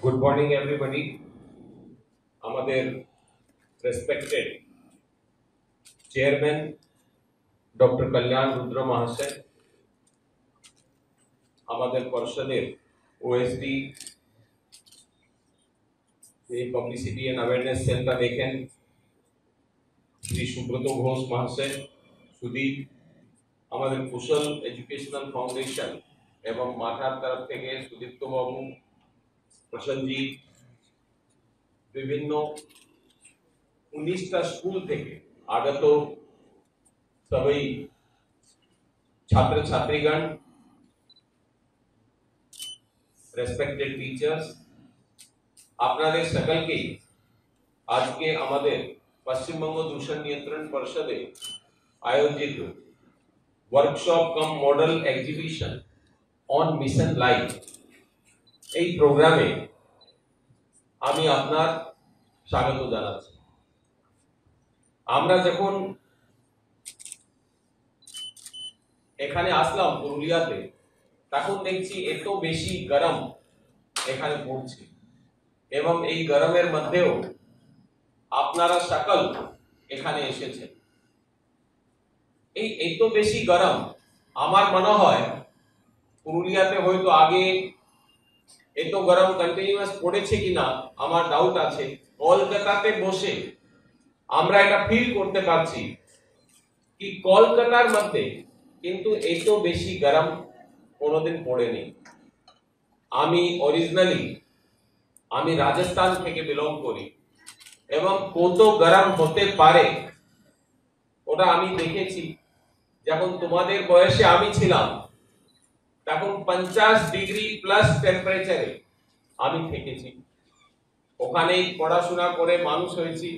Good morning, everybody. আমাদের respected chairman doctor কল্যাণ রুদ্র মহাশয়, আমাদের পরিষদের ওএসডি এই পাবলিসিটি এন্ড অ্যাওয়ারনেস সেলটা দেখেন শ্রী সুব্রত ঘোষ মহাশয়, সুদীপ, আমাদের কুশল এডুকেশনাল ফাউন্ডেশন এবং মাঠার তরফ থেকে সুদীপ্ত বাবু, প্রসেনজিৎ, বিভিন্ন 19টা স্কুল থেকে আগত সবাই ছাত্র ছাত্রীগণ, রেসপেক্টেড টিচার্স, আপনাদের সকলকেই আজকে আমাদের পশ্চিমবঙ্গ দূষণ নিয়ন্ত্রণ পরিষদে আয়োজিত workshop cum model exhibition on mission life এই প্রোগ্রামে আমি আপনার স্বাগত জানাচ্ছি। আমরা যখন এখানে আসলাম পুরুলিয়াতে, তখন দেখছি এত বেশি গরম এখানে পড়ছে এবং এই গরমের মধ্যেও আপনারা সকল এখানে এসেছেন। এই এত বেশি গরম আমার মনে হয় পুরুলিয়াতে হয়তো আগে এত গরম কন্টিনিউয়াস পড়েছে কিনা আমার ডাউট আছে। কলকাতাতে বসে আমরা এটা ফিল করতে পারছি কি কলকাতার মধ্যে কিন্তু এত বেশি গরম কোনোদিন পড়েনি। আমি অরিজিনালি রাজস্থান থেকে বিলং করি এবং কত গরম হতে পারে ওটা আমি দেখেছি। যখন তোমাদের বয়সে আমি ছিলাম তখন 50 ডিগ্রি প্লাস টেম্পারেচারে আমি থেকেছি, ওখানেই পড়াশোনা করে মানুষ হয়েছি।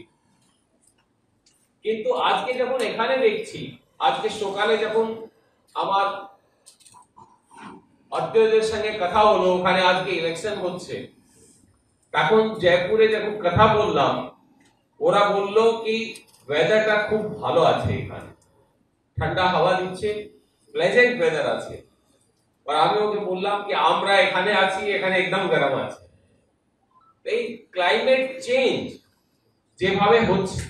কিন্তু আজকে যখন এখানে দেখছি, আজকে সকালে যখন আমার আত্মীয়দের সঙ্গে কথা হলো, ওখানে আজকে ইলেকশন হচ্ছে, তখন জয়পুরে যখন কথা বললাম ওরা বলল কি ওয়েদারটা খুব ভালো আছে, এখানে ঠান্ডা হাওয়া দিচ্ছে, প্লেজেন্ট ওয়েদার আছে। আর আমি ওকে বললাম কি আমরা এখানে আছি, এখানে একদম গরম আছে। এই ক্লাইমেট চেঞ্জ যেভাবে হচ্ছে,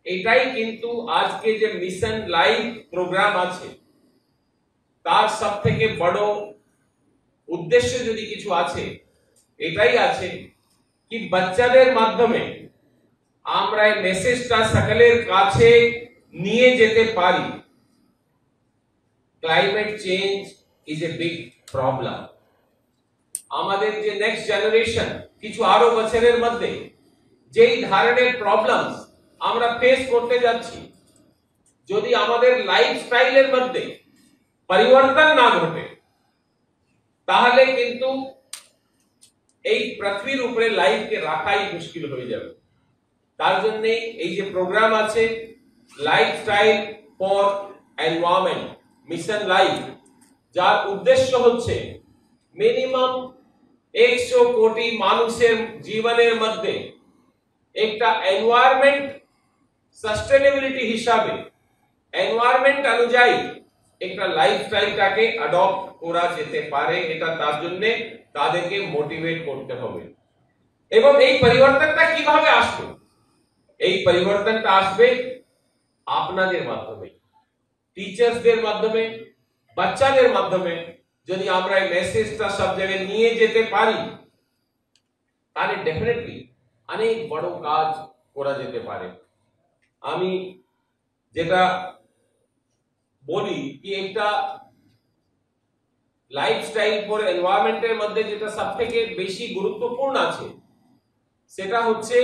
এটাই কিন্তু আজকে যে মিশন লাইফ প্রোগ্রাম আছে তার সব থেকে বড় উদ্দেশ্য যদি কিছু আছে এটাই আছে কি বাচ্চাদের মাধ্যমে আমরা এই মেসেজটা সকলের কাছে নিয়ে যেতে পারি। Climate change is a big problem. আমাদের যে নেক্সট জেনারেশন কিছু আরো বছরের মধ্যে যেই ধরনের প্রবলেমস আমরা ফেস করতে যাচ্ছি, যদি আমাদের লাইফস্টাইলের মধ্যে পরিবর্তন না ঘটে তাহলে কিন্তু এই পৃথিবীর উপরে লাইফকে রাখাই মুশকিল হয়ে যাবে। তার জন্য এই যে প্রোগ্রাম আছে lifestyle for environment mission life, যার উদ্দেশ্য হচ্ছে মিনিমাম 100 কোটি মানুষের জীবনের মধ্যে একটা এনভায়রনমেন্ট সাস্টেনেবিলিটি হিসাবে এনভায়রনমেন্ট অনুযায়ী একটা লাইফস্টাইলটাকে অ্যাডপ্ট করা যেতে পারে, এটা তার জন্য তাদেরকে মোটিভেট করতে হবে। এবং এই পরিবর্তনটা কিভাবে আসবে? এই পরিবর্তনটা আসবে আপনাদের মাধ্যমে, টিচার্সদের মাধ্যমে, বাচ্চাদের মাধ্যমে। যদি আমরা এই মেসেজটা সব জায়গায় নিয়ে যেতে পারি তাহলে ডেফিনেটলি অনেক বড় কাজ করা যেতে পারে। আমি যেটা বলি কি একটা লাইফস্টাইল ফর এনভায়রনমেন্টের মধ্যে যেটা সবথেকে বেশি গুরুত্বপূর্ণ আছে সেটা হচ্ছে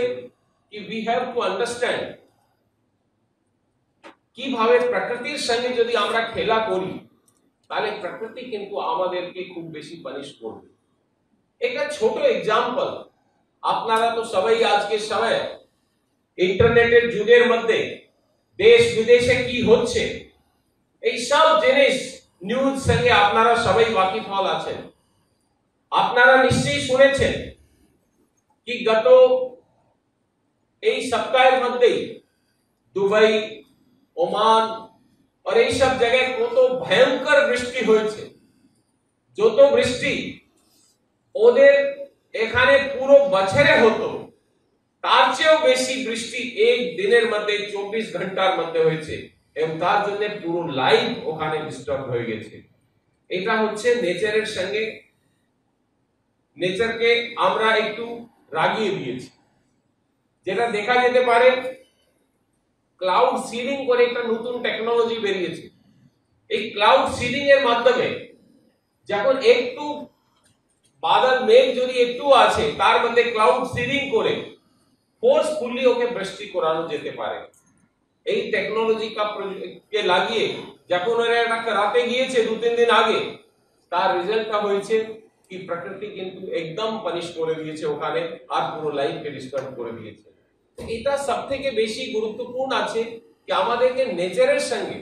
কি উই হ্যাভ টু আন্ডারস্ট্যান্ড কিভাবে প্রকৃতির সঙ্গে যদি আমরা খেলা করি তাহলে প্রকৃতি কিন্তু আমাদেরকে খুব বেশি পানিশ করবে। একটা ছোট এক্সাম্পল, আপনারা তো সবাই আজকে সময় ইন্টারনেটের যুগের মধ্যে দেশ বিদেশে কি হচ্ছে এই সব জিনিস নিউজ সঙ্গে আপনারা সবাই ওয়াকিবহাল আছেন। আপনারা নিশ্চয়ই শুনেছেন কি গত এই সপ্তাহের মধ্যেই দুবাই, ওমান और এই সব জায়গায় কত ভয়ঙ্কর বৃষ্টি হয়েছে। যত বৃষ্টি ওদের এখানে পুরো বছরে হতো তার চেয়েও বেশি বৃষ্টি এক দিনের মধ্যে 24 ঘন্টার মধ্যে হয়েছে এবং তার জন্য পুরো লাইফ ওখানে ডিস্টার্ব হয়ে গেছে। এটা হচ্ছে নেচারের সঙ্গে, নেচারকে আমরা একটু রাগিয়ে দিয়েছি। যেটা দেখা যেতে পারে, ক্লাউড সিডিং করে একটা নতুন টেকনোলজি বেরিয়েছে। এই ক্লাউড সিডিং এর মাধ্যমে যখন একটু বাদল মেঘ যদি একটু আছে তার মধ্যে ক্লাউড সিডিং করে ফোর্সফুলি ওকে বৃষ্টি করানো যেতে পারে। এই টেকনোলজি কে লাগিয়ে যখন ওরা এটা করাতে গিয়েছে 2-3 দিন আগে, তার রেজাল্টটা হয়েছে কি প্রকৃতি কিন্তু একদম পানিশ করে দিয়েছে ওখানে, আর পুরো লাইফকে ডিস্টার্ব করে দিয়েছে। এটা সবথেকে বেশি গুরুত্বপূর্ণ আছে কি আমাদেরকে নেচারের সঙ্গে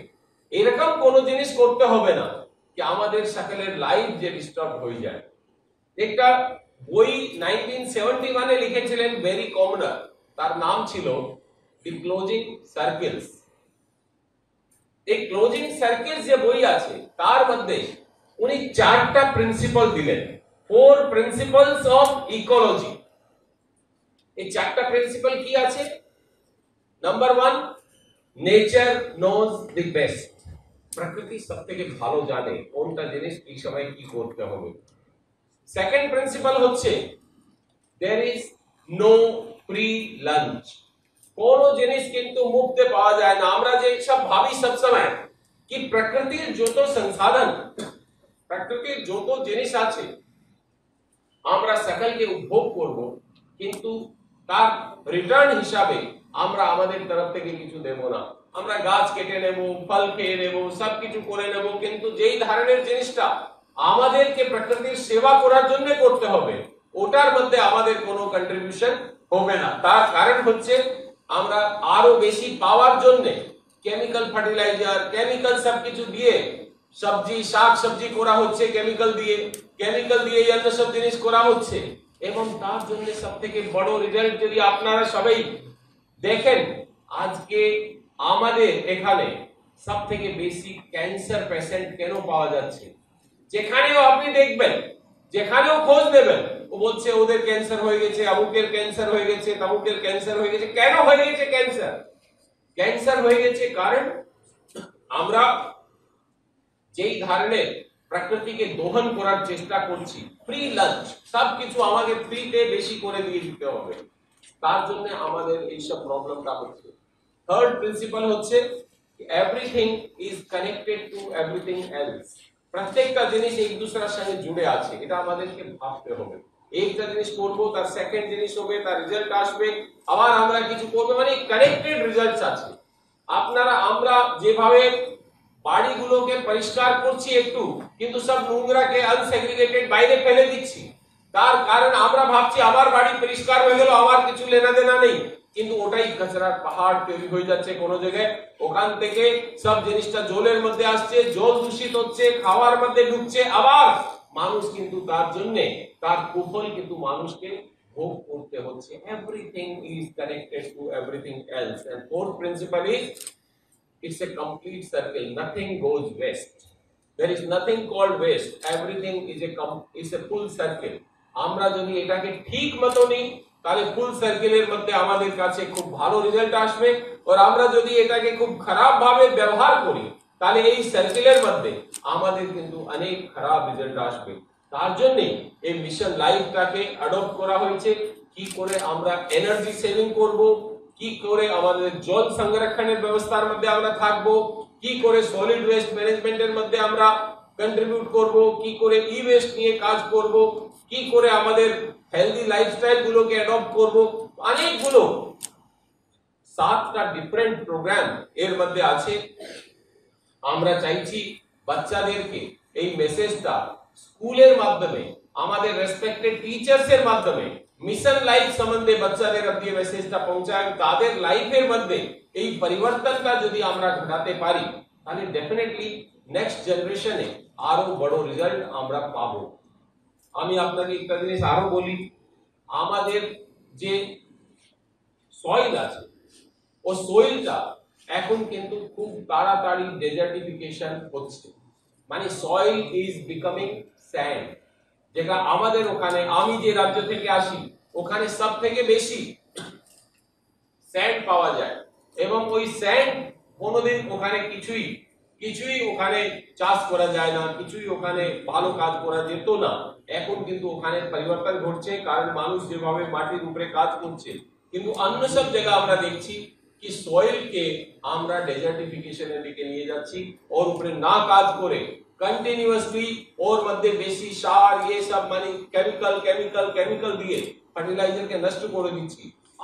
এরকম কোনো জিনিস করতে হবে না কি আমাদের সকলের লাইফ যে ডিস্টার্ব হয়ে যায়। একটা বই 1971 এ লিখেছিলেন বেরি কমনার, তার নাম ছিল দি ক্লোজিং সার্কেলস। এই ক্লোজিং সার্কেলস যে বই আছে তার মধ্যে উনি 4টা প্রিন্সিপাল দিলেন, 4 প্রিন্সিপালস অফ ইকোলজি। এই 4টা প্রিন্সিপাল কি আছে? Number 1, nature knows the best. প্রকৃতি সবথেকে ভালো জানে কোনটা জিনিস এই সময় কি করতে হবে। সেকেন্ড প্রিন্সিপাল হচ্ছে there is no free lunch। কোন জিনিস কিন্তু মুক্তে পাওয়া যায় না। আমরা যে সব ভাবি সব সময় কি প্রকৃতির যত সংসাধন, প্রকৃতির যত জিনিস আছে আমরা সকলকে উপভোগ করব, কিন্তু তার রিটার্ন হিসাবে আমরা আমাদের তরফ থেকে কিছু দেব না। আমরা গাছ কেটে নেব, ফল খেয়ে নেব, সবকিছু করে নেব, কিন্তু যেই ধরনের জিনিসটা আমাদেরকে প্রকৃতির সেবা করার জন্য করতে হবে ওটার মধ্যে আমাদের কোনো কন্ট্রিবিউশন হবে না। তার কারণ হচ্ছে আমরা আরো বেশি পাওয়ার জন্য কেমিক্যাল ফার্টিলাইজার, কেমিক্যাল সবকিছু দিয়ে সবজি শাক সবজি করা হচ্ছে, কেমিক্যাল দিয়ে এই সব জিনিস করা হচ্ছে। এবং তার জন্য সবথেকে বড় রেজাল্ট যদি আপনারা সবাই দেখেন, আজকে আমাদের এখানে সবথেকে বেশি ক্যান্সার পেশেন্ট কেন পাওয়া যাচ্ছে? যেখানেও আপনি দেখবেন, যেখানেও খোঁজ নেবেন, ও বলছে ওদের ক্যান্সার হয়ে গেছে, অমুকের ক্যান্সার হয়ে গেছে, তমুকের ক্যান্সার হয়ে গেছে। কেন হয়ে গেছে ক্যান্সার? ক্যান্সার হয়ে গেছে কারণ আমরা যেই ধরনের প্রকৃতিকে দোহন করার চেষ্টা করছি, ফ্রি লাঞ্চ, সবকিছু আমাকে ফ্রিতে বেশি করে দিয়ে দিতে হবে, তার জন্য আমাদের এইসব প্রবলেমটা হচ্ছে। থার্ড প্রিন্সিপাল হচ্ছে everything is connected to everything else. প্রত্যেকটা জিনিস এক দুসরার সঙ্গে জুড়ে আছে, এটা আমাদেরকে ভাবতে হবে। একটা জিনিস করবো, তার সেকেন্ড জিনিস হবে, তার রেজাল্ট আসবে, আবার আমরা কিছু করবো, মানে কানেক্টেড রেজাল্টস আছে। আপনারা আমরা যেভাবে বাড়িগুলোকে পরিষ্কার করছি একটু, কিন্তু সব নোংরাকে আনসেগ্রিগেটেড বাইরে ফেলে দিচ্ছি। তার কারণ আমরা ভাবছি আমার বাড়ি পরিষ্কার হয়ে গেল, আমার কিছু লেনা দেনা নেই, কিন্তু ওটাই কাঁচরার পাহাড় তৈরি হয়ে যাচ্ছে কোন জায়গায়। ওখান থেকে সব জিনিসটা জলের মধ্যে আসছে, জল দূষিত হচ্ছে, খাওয়ার মধ্যে ঢুকছে, আবার মানুষ কিন্তু তার জন্য তার কুফল কিন্তু মানুষকে ভোগ করতে হচ্ছে। Everything is connected to everything else. And fourth principal is it's a complete circle, nothing goes waste, there is nothing called waste, everything is a full circle। আমরা যদি এটাকে ঠিক মতো নিই তাহলে ফুল সার্কেলের মধ্যে আমাদের কাছে খুব ভালো রেজাল্ট আসবে। আর আমরা যদি এটাকে খুব খারাপ ভাবে ব্যবহার করি তাহলে এই সার্কেলের মধ্যে আমাদের কিন্তু অনেক খারাপ রেজাল্ট আসবে। তার জন্য এই মিশন লাইফটাকে অ্যাডপ্ট করা হয়েছে। কি করে আমরা এনার্জি সেভিং করব, কি করে আমাদের জল সংরক্ষণের ব্যবস্থার মধ্যে আমরা থাকবো, কি করে সলিড ওয়েস্ট ম্যানেজমেন্টের মধ্যে আমরা কন্ট্রিবিউট করব, কি করে ই ওয়েস্ট নিয়ে কাজ করব, কি করে আমাদের হেলদি লাইফস্টাইল গুলোকে অ্যাডপ্ট করব, অনেকগুলো 7টা ডিফারেন্ট প্রোগ্রাম এর মধ্যে আছে। আমরা চাইছি বাচ্চাদেরকে এই মেসেজটা স্কুলের মাধ্যমে, আমাদের রেসপেক্টেড টিচার্স এর মাধ্যমে মিশন লাইফ সম্বন্ধে বাচ্চাদের অব্দি মেসেজটা পৌঁছায়। তাদের লাইফের মধ্যে এই পরিবর্তনটা যদি আমরা ঘটাতে পারি তাহলে ডেফিনেটলি নেক্সট জেনারেশনে আরো বড় রেজাল্ট আমরা পাবো। আমি আপনাকে একটা জিনিস আরো বলি, আমাদের যে সয়েল আছে ও সয়েলটা এখন কিন্তু খুব তাড়াতাড়ি ডেজার্টিফিকেশন হচ্ছে, মানে সয়েল ইজ বিকামিং স্যান্ড। যেটা আমাদের ওখানে, আমি যে রাজ্য থেকে আসি ওখানে সব থেকে বেশি স্যান্ড পাওয়া যায়, এবং ওই স্যান্ড কোনোদিন ওখানে কিছুই ওখানে চাষ করা যায় না, কিছুই ওখানে ভালো কাজ করা যেত না। এখন কিন্তু ওখানে পরিবর্তন ঘটছে, কারণ মানুষ যেভাবে মাটির উপরে কাজ করছে। কিন্তু অন্য সব জায়গা আমরা দেখছি कि सॉइल के আমরা ডেজার্টিফিকেশনের দিকে নিয়ে যাচ্ছি, ওর উপরে না কাজ করে কন্টিনিউয়াসলি ওর মধ্যে বেশি সার ये सब মানে কেমিক্যাল দিয়ে ফার্টিলাইজারকে নষ্ট করে দিচ্ছি।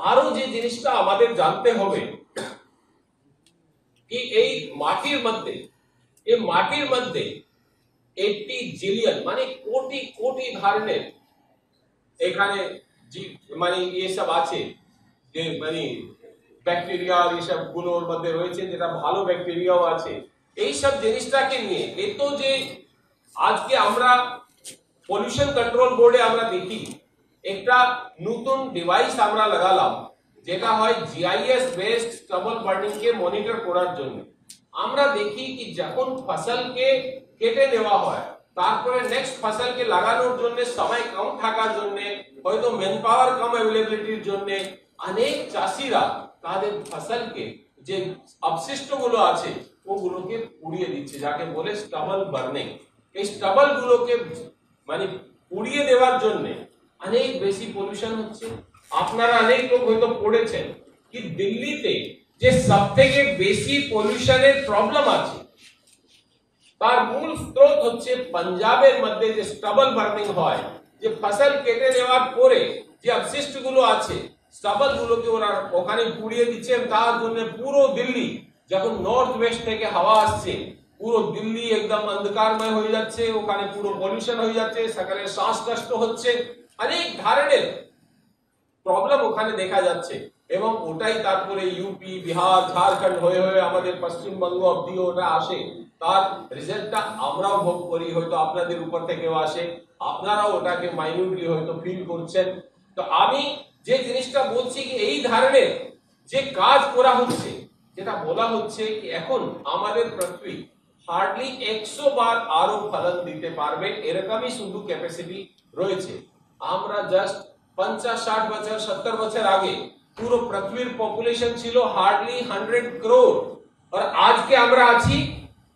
আরো যে জিনিসটা আমাদের জানতে হবে कि এই মাটির মধ্যে 80 জিলিয়ন মানে কোটি কোটি ধরনের এখানে মানে ये सब আছে, যে মানে ব্যাকটেরিয়া আর এইসব গুলোর মধ্যে রয়েছে, যেটা ভালো ব্যাকটেরিয়াও আছে। এই সব জিনিসটাকে নিয়ে এত যে আজকে আমরা পলিউশন কন্ট্রোল বোর্ডে আমরা দেখি একটা নতুন ডিভাইস আমরা লাগালাম, যেটা হয় জিআইএস বেসড স্টাবল বার্নিং কে মনিটর করার জন্য। আমরা দেখি কি যখন ফসলকে কেটে নেওয়া হয়, তারপরে নেক্সট ফসলকে লাগানোর জন্য সময় কম থাকার জন্য, হয়তো ম্যান পাওয়ার কম অ্যাভেলেবিলিটির জন্য অনেক চাষিরা তাদের ফসলকে যে অবশিষ্টগুলো আছে ওগুলোকে পুড়িয়ে দিচ্ছে, যাকে বলে স্টাবল বার্নিং। এই স্টাবল গুলোকে মানে পুড়িয়ে দেওয়ার জন্য অনেক বেশি পলিউশন হচ্ছে। আপনারা অনেক লোক হয়তো পড়েছেন কি দিল্লিতে যে সবথেকে বেশি পলিউশনের প্রবলেম আছে তার মূল স্রোত হচ্ছে পাঞ্জাবের মধ্যে যে স্টাবল বার্নিং হয়, যে ফসল কেটে নেওয়ার পরে যে অবশিষ্টগুলো আছে স্টাবল গুলোকে ওরা ওখানে পুড়িয়ে দিচ্ছেন। তার জন্য পুরো দিল্লি, যখন নর্থ ওয়েস্ট থেকে হাওয়া আসছে, পুরো দিল্লি একদম অন্ধকারময় হয়ে যাচ্ছে, ওখানে পুরো পলিউশন হয়ে যাচ্ছে, সকালে শ্বাসকষ্ট হচ্ছে, অনেক ধরনের প্রবলেম ওখানে দেখা যাচ্ছে। এবং ওটাই তারপরে ইউপি, বিহার, ঝাড়খণ্ড হয়ে হয়ে আমাদের পশ্চিমবঙ্গ অব্দি ওটা আসে। তার রেজাল্টটা আমরাও ভোগ করি, হয়তো আপনাদের উপর থেকেও আসে, আপনারাও ওটাকে মাইনিউটলি হয়তো ফিল করছেন। তো আমি যে জিনিসটা বলছি কি এই ধরনের যে কাজ করা হচ্ছে, যেটা বলা হচ্ছে কি এখন আমাদের পৃথিবী হার্ডলি 100 বার আরো ফলন দিতে পারবে, এরকমই শুধু ক্যাপাসিটি রয়েছে। আমরা জাস্ট 50-60 বছর 70 বছর আগে পুরো পৃথিবীর পপুলেশন ছিল হার্ডলি 100 crore, আর আজকে আমরা আছি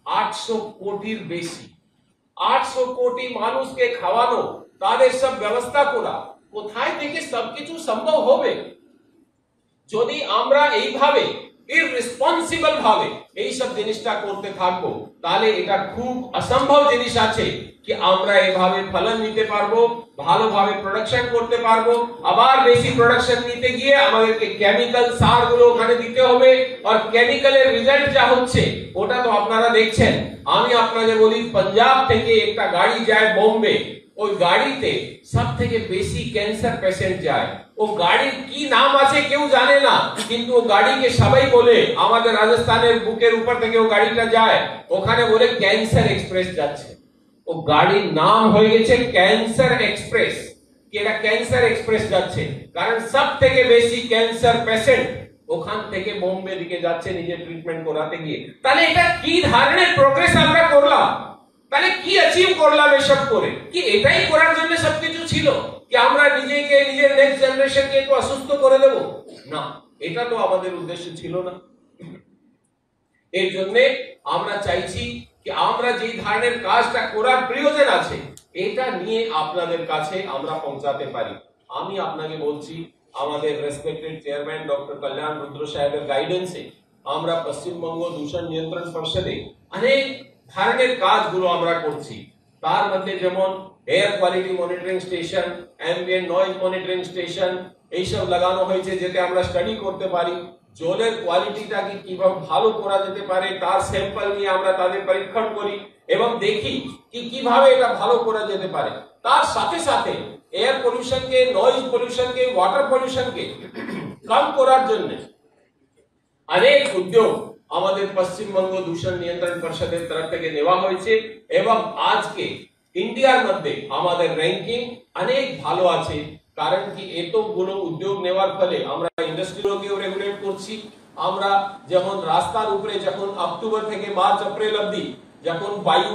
800 কোটির বেশি। 800 কোটি মানুষকে খাওয়ানো, তাদের সব ব্যবস্থা করা, কোথায় থেকে সবকিছু সম্ভব হবে? যদি আমরা এইভাবে ইররেসপন্সিবল ভাবে এই সব জিনিসটা করতে থাকবো, তাহলে এটা খুব অসম্ভব জিনিস আছে কি আমরা এইভাবে ফলন নিতে পারবো, ভালোভাবে প্রোডাকশন করতে পারবো। আবার বেশি প্রোডাকশন নিতে গিয়ে আমাদেরকে কেমিক্যাল সার গুলো ওখানে দিতে হবে, আর কেমিক্যালের রেজাল্ট যা হচ্ছে ওটা তো আপনারা দেখছেন। আমি আপনাকে বলি, পাঞ্জাব থেকে একটা গাড়ি যায় বোম্বে, ওই গাড়িতে সব থেকে বেশি ক্যান্সার পেশেন্ট যায়। ও গাড়ির কি নাম আছে কেউ জানে না, কিন্তু ও গাড়িকে সবাই বলে, আমাদের রাজস্থানের বুকের উপর থেকে ও গাড়িটা যায়, ওখানে বলে ক্যান্সার এক্সপ্রেস যাচ্ছে। ও গাড়ির নাম হয়ে গেছে ক্যান্সার এক্সপ্রেস, কি এটা ক্যান্সার এক্সপ্রেস যাচ্ছে, কারণ সব থেকে বেশি ক্যান্সার পেশেন্ট ওখান থেকে বোম্বে দিকে যাচ্ছে নিজের ট্রিটমেন্ট করাতে গিয়ে। তাহলে এটা কি ধরনের প্রোগ্রেস আমরা করলাম? তাহলে কি অ্যাচিভ করলাম এসব করে? কি এটাই করার জন্য সবকিছু ছিল কি আমরা নিজেকে, নিজের নেক্সট জেনারেশনকে একটু অসুস্থ করে দেব? না, এটা তো আমাদের উদ্দেশ্য ছিল না। এর জন্য আমরা চাইছি কি আমরা যে ধরনের কাজটা করার প্রয়োজন আছে, এটা নিয়ে আপনাদের কাছে আমরা পৌঁছাতে পারি। আমি আপনাকে বলছি, আমাদের রেসপেক্টেড চেয়ারম্যান ডক্টর কল্যাণ রুদ্র সাহেবের গাইডেন্সে আমরা পশ্চিমবঙ্গ দূষণ নিয়ন্ত্রণ পরিষদে অনেক ধরনের কাজগুলো আমরা করছি। তার মধ্যে যেমন air quality monitoring station, ambient noise monitoring station এইসব লাগানো হয়েছে, যেটা আমরা স্টাডি করতে পারি জলের কোয়ালিটিটাকে কিভাবে ভালো করা যেতে পারে। তার স্যাম্পল নিয়ে আমরা তাদের পরীক্ষণ করি এবং দেখি কি কিভাবে এটা ভালো করা যেতে পারে। তার সাথে সাথে এয়ার পলিউশনকে, নয়েজ পলিউশনকে, ওয়াটার পলিউশনকে কম করার জন্য অনেক উদ্যোগ আমাদের পশ্চিমবঙ্গ দূষণ নিয়ন্ত্রণ পরিষদের তরফ থেকে নেওয়া হয়েছে, এবং আজকে ইন্ডিয়ার মধ্যে আমাদের র্যাঙ্কিং অনেক ভালো আছে। কারণ কি এতগুলো উদ্যোগ নেওয়ার ফলে আমরা ইন্ডাস্ট্রিগুলোকেও রেগুলেট করছি। আমরা যেমন রাস্তার উপরে যখন অক্টোবর থেকে মার্চ এপ্রিল অবধি যখন বায়ু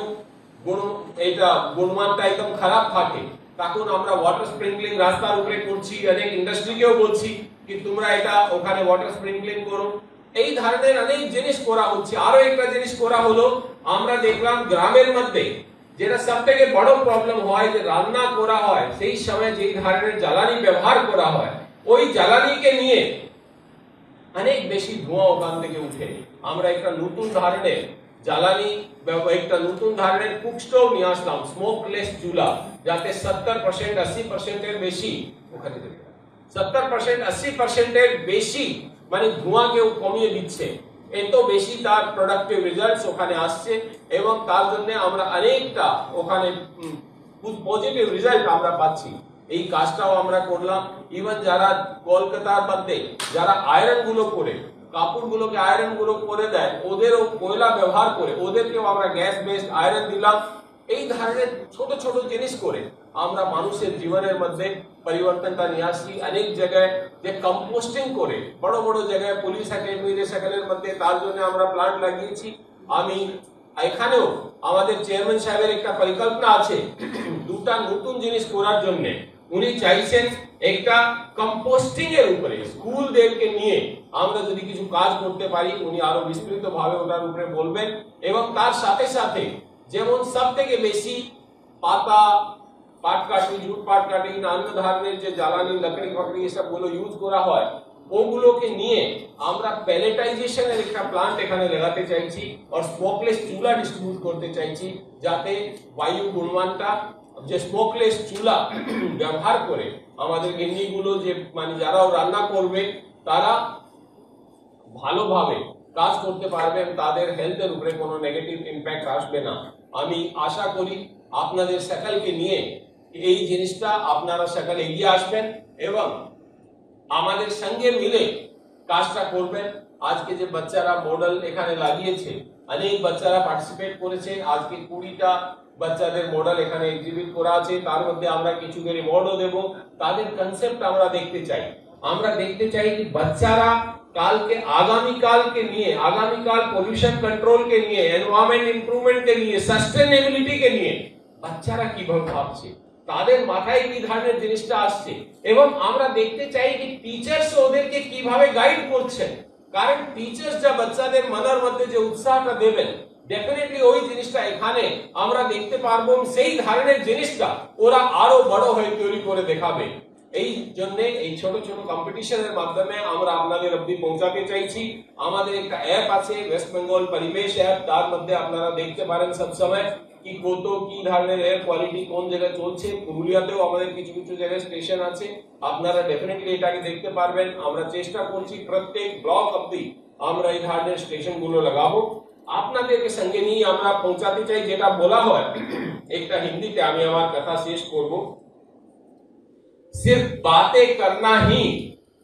গুণমানটা একদম খারাপ থাকে, তখন আমরা ওয়াটার স্প্রিংকলিং রাস্তার উপরে করছি, অনেক ইন্ডাস্ট্রিকেও বলছি কি তোমরা এটা ওখানে ওয়াটার স্প্রিংকলিং করো। এই ধরনের অনেক জিনিস করা হচ্ছে। আরো একটা জিনিস করা হলো, আমরা দেখলাম গ্রামের মধ্যে যেটা সবথেকে বড় প্রবলেম হয় যে রান্না করা হয় সেই সময় যেই ধরনের জ্বালানি ব্যবহার করা হয় ওই জ্বালানিকে নিয়ে অনেক বেশি ধোঁয়া ওখান থেকে উঠে। আমরা একটা নতুন ধরনের জ্বালানি, একটা নতুন ধরনের কুক স্টোভ নিয়ে আসলাম, স্মোকলেস চুলা, যাতে 70% 80% এর বেশি, ওখানে 70% 80% এর বেশি মানে ধোঁয়াকেও কমিয়ে দিচ্ছে। এত বেশি তার প্রোডাক্টিভ রেজাল্টস ওখানে আসছে এবং তার জন্য আমরা অনেকটা ওখানে পজিটিভ রেজাল্ট আমরা পাচ্ছি। এই কাজটাও আমরা করলাম। ইভেন যারা কলকাতার মধ্যে যারা আয়রন গুলো করে কাপড়গুলোকে আয়রন গুলো করে দেয়, ওদেরও কয়লা ব্যবহার করে ওদেরকেও আমরা গ্যাস বেসড আয়রন দিলাম। এই ধরনের ছোট ছোট জিনিস করে আমরা মানুষের জীবনের মধ্যে পরিবর্তনটা নিয়ে আসছি। অনেক জায়গায় যে কম্পোস্টিং করে বড় বড় জায়গায় পুলিশ একাডেমি সেখানের মধ্যে তার জন্য আমরা প্ল্যান্ট লাগিয়েছি। আমি এখানেও আমাদের চেয়ারম্যান সাহেবের একটা পরিকল্পনা আছে দুটা নতুন জিনিস করার জন্য। উনি চাইছেন একটা কম্পোস্টিং এর উপরে স্কুলদেরকে নিয়ে আমরা যদি কিছু কাজ করতে পারি, উনি আরো বিস্তৃত ভাবে ওটার উপরে বলবেন। এবং তার সাথে সাথে যেমন সব থেকে বেশি পাতা, পাট কাটি, জুট পাট কাটি, নানান ধরনের যে জ্বালানি লকড়ি ফকড়ি এসব গুলো ইউজ করা হয় ওগুলোকে নিয়ে আমরা প্যালেটাইজেশনের একটা প্লান্ট এখানে লাগাতে চাইছি আর স্মোকলেস চুলা ডিস্ট্রিবিউট করতে চাইছি, যাতে বায়ু গুণমানটা যে স্মোকলেস চুলা ব্যবহার করে আমাদের গিন্নিগুলো যে মানে যারাও রান্না করবে তারা ভালোভাবে কাজ করতে পারবেন, তাদের হেলথের উপরে কোনো নেগেটিভ ইম্প্যাক্ট আসবে না। আমি আশা করি আপনাদের সকলকে নিয়ে এই জিনিসটা আপনারা সকলে এগিয়ে আসবেন এবং আমাদের সঙ্গে মিলে কাজটা করবেন। আজকে যে বাচ্চারা মডেল এখানে লাগিয়েছে, অনেক বাচ্চারা পার্টিসিপেট করেছে। আজকে 20টা বাচ্চাদের মডেল এখানে এক্সিবিট করা আছে, তার মধ্যে আমরা কিছু রিওয়ার্ডও দেব। তাদের কনসেপ্ট আমরা দেখতে চাই। আমরা দেখতে চাই कि বাচ্চারা কালকে আগামীকালকে নিয়ে, আগামীকাল পলিউশন কন্ট্রোলকে নিয়ে, এনवायरमेंट ইমপ্রুভমেন্টকে নিয়ে, সাস্টেনেবিলিটিকে নিয়ে বাচ্চারা কিভাবে ভাবছে, তাদের মাথায় কি ধরনের জিনিসটা আসছে। এবং আমরা দেখতে চাই कि টিচার্স ওদেরকে কিভাবে গাইড করছেন। কারণ টিচার্স যা বাচ্চাদের মনের মধ্যে যে উৎসাহটা দেবেন, ডেফিনেটলি ওই জিনিসটা এখানে আমরা দেখতে পারবো। সেই ধরনের জিনিসটা ওরা আরো বড় হয়ে তৈরি করে দেখাবে। এই জন্য এই ছোট ছোট কম্পিটিশনের মাধ্যমে আমরা আপনাদের অবধি পৌঁছাতে চাইছি। আমাদের একটা অ্যাপ আছে, ওয়েস্ট বেঙ্গল পরিবেশ অ্যাপ, তার মধ্যে আপনারা দেখতে পারেন সব সময় কি কত কি ধরনের এয়ার কোয়ালিটি কোন জায়গায় চলছে। পুরুলিয়াতেও আমাদের কিছু কিছু জায়গায় স্টেশন আছে, আপনারা ডেফিনেটলি এটাকে দেখতে পারবেন। আমরা চেষ্টা করছি প্রত্যেক ব্লক অবধি আমরা এই ধরনের স্টেশন গুলো লাগাবো। আপনাদেরকে সঙ্গে নিয়ে আমরা পৌঁছাতে চাই। যেটা বলা হয় একটা হিন্দিতে, আমি আমার কথা শেষ করব। सिर्फ बातें करना ही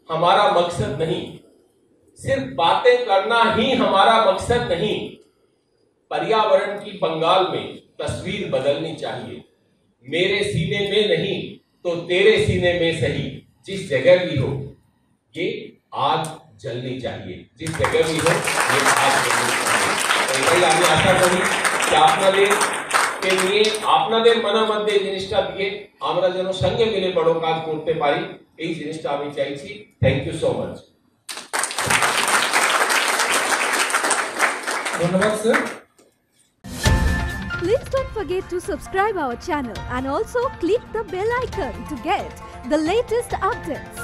हमारा मकसद नहीं, सिर्फ बातें करना ही हमारा मकसद नहीं, पर्यावरण की बंगाल में तस्वीर बदलनी चाहिए। मेरे सीने में नहीं तो तेरे सीने में सही, जिस जगह भी हो ये आग जलनी चाहिए, जिस जगह भी हो ये आग जलनी चाहिए। এটাই আমি আশা করি যে আপনাদেরকে নিয়ে আপনাদের মনের মধ্যে এই জিনিসটা দিয়ে আমরা যেন সঙ্গে মিলে বড় কাজ করতে পারি, এই জিনিসটা আমি চাইছি। Thank you so much. ধন্যবাদ sir. Please don't forget to subscribe our channel and also click the bell icon to get the latest updates.